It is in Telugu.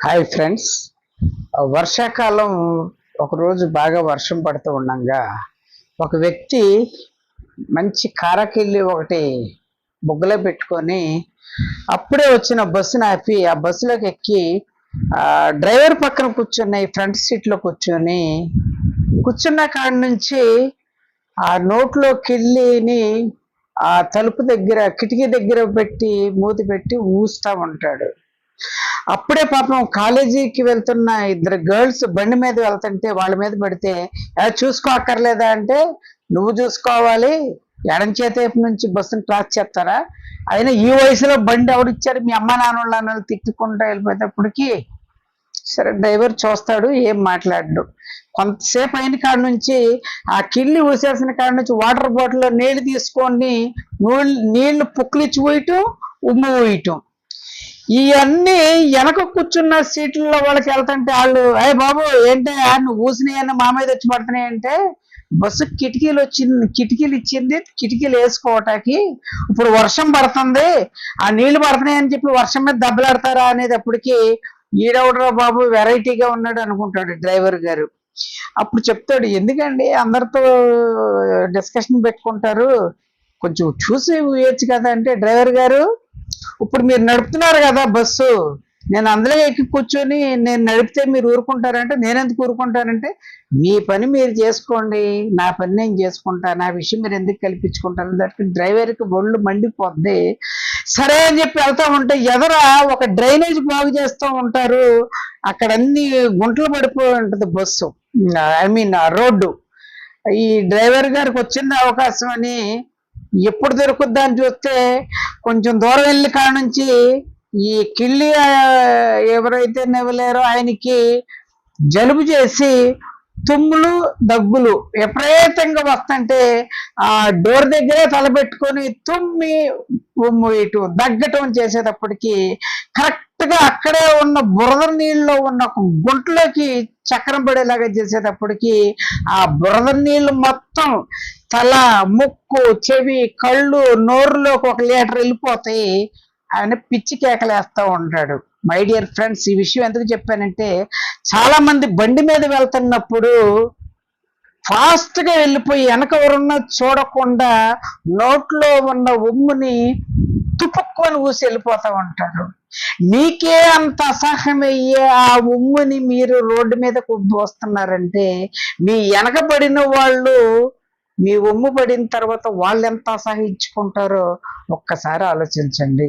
Hi friends. వర్షాకాలం ఒకరోజు బాగా వర్షం పడుతూ ఉండంగా ఒక వ్యక్తి మంచి కారకెళ్ళి ఒకటి బుగ్గలో పెట్టుకొని అప్పుడే వచ్చిన బస్సును ఆపి ఆ బస్సులోకి ఎక్కి డ్రైవర్ పక్కన కూర్చున్న ఫ్రంట్ సీట్లో కూర్చున్న కాడి నుంచి ఆ నోట్లో కిళ్ళిని ఆ తలుపు దగ్గర కిటికీ దగ్గర పెట్టి మూతి పెట్టి ఊస్తూ ఉంటాడు. అప్పుడే పాపం కాలేజీకి వెళ్తున్న ఇద్దరు గర్ల్స్ బండి మీద వెళ్తుంటే వాళ్ళ మీద పడితే చూసుకోక్కర్లేదా అంటే, నువ్వు చూసుకోవాలి, ఎడం చేతేపు నుంచి బస్సును క్రాస్ చేస్తారా, అయినా ఈ వయసులో బండి ఎవడిచ్చారు, మీ అమ్మ నాన్న తిట్టుకుంటూ వెళ్ళిపోయేటప్పటికి సరే డ్రైవర్ చూస్తాడు, ఏం మాట్లాడు. కొంతసేపు అయిన కాడ నుంచి ఆ కిళ్ళి ఊసేసిన కాడ నుంచి వాటర్ బాటిల్లో నీళ్లు తీసుకొని నీళ్లు పుక్కిలిచ్చి పోయటం, ఉమ్ము పోయటం, ఇవన్నీ వెనక కూర్చున్న సీట్లలో వాళ్ళకి వెళ్తుంటే వాళ్ళు అయ్య బాబు ఏంటే నువ్వు ఊసినాయన్న మా మీద వచ్చి పడుతున్నాయంటే, బస్సు కిటికీలు ఇచ్చింది కిటికీలు వేసుకోవటానికి, ఇప్పుడు వర్షం పడుతుంది ఆ నీళ్లు పడుతున్నాయని చెప్పి వర్షం మీద దెబ్బలాడతారా అనేటప్పటికి ఈడవడరా బాబు వెరైటీగా ఉన్నాడు అనుకుంటాడు డ్రైవర్ గారు. అప్పుడు చెప్తాడు, ఎందుకండి అందరితో డిస్కషన్ పెట్టుకుంటారు, కొంచెం చూసి వేయచ్చు కదా అంటే, డ్రైవర్ గారు ఇప్పుడు మీరు నడుపుతున్నారు కదా బస్సు, నేను అందులో ఎక్కి కూర్చొని నేను నడిపితే మీరు ఊరుకుంటారంటే, నేనెందుకు ఊరుకుంటానంటే, మీ పని మీరు చేసుకోండి, నా పని నేను చేసుకుంటాను, నా విషయం మీరు ఎందుకు కల్పించుకుంటారు. దానికి డ్రైవర్కి ఒళ్ళు మండిపోద్ది. సరే అని చెప్పి వెళ్తా ఉంటే ఎదర ఒక డ్రైనేజ్ బాగు చేస్తూ ఉంటారు, అక్కడ అన్ని గుంటలు పడిపోయి ఉంటుంది బస్సు, ఐ మీన్ రోడ్డు. ఈ డ్రైవర్ గారికి వచ్చింది అవకాశం అని ఎప్పుడు దొరుకుద్దా అని చూస్తే కొంచెం దూరం వెళ్ళి కాడ నుంచి ఈ కిళ్ళి ఎవరైతే నివ్వలేరో ఆయనకి జలుబు చేసి తుమ్ములు దగ్గులు విపరీతంగా వస్తుంటే ఆ డోర్ దగ్గరే తలపెట్టుకొని తుమ్మి ఉమ్ము ఇటు దగ్గటం చేసేటప్పటికి కరెక్ట్ గా అక్కడే ఉన్న బురద నీళ్ళలో ఉన్న ఒక గుంటలోకి చక్రం పడేలాగా చేసేటప్పటికి ఆ బురద నీళ్ళు మొత్తం తల, ముక్కు, చెవి, కళ్ళు, నోరులోకి 1 లీటర్ వెళ్ళిపోతాయి. ఆయన పిచ్చి కేకలేస్తూ ఉంటాడు. మై డియర్ ఫ్రెండ్స్, ఈ విషయం ఎందుకు చెప్పానంటే, చాలా మంది బండి మీద వెళ్తున్నప్పుడు ఫాస్ట్ గా వెళ్ళిపోయి వెనక ఎవరున్నా చూడకుండా నోట్లో ఉన్న ఉమ్ముని తుపుక్కొని ఊసి వెళ్ళిపోతూ ఉంటారు. మీకే అంత అసహ్యమయ్యే ఆ ఉమ్ముని మీరు రోడ్డు మీద పోస్తున్నారంటే, మీ వెనకబడిన వాళ్ళు మీ ఉమ్ము పడిన తర్వాత వాళ్ళు ఎంత అసహించుకుంటారో ఒక్కసారి ఆలోచించండి.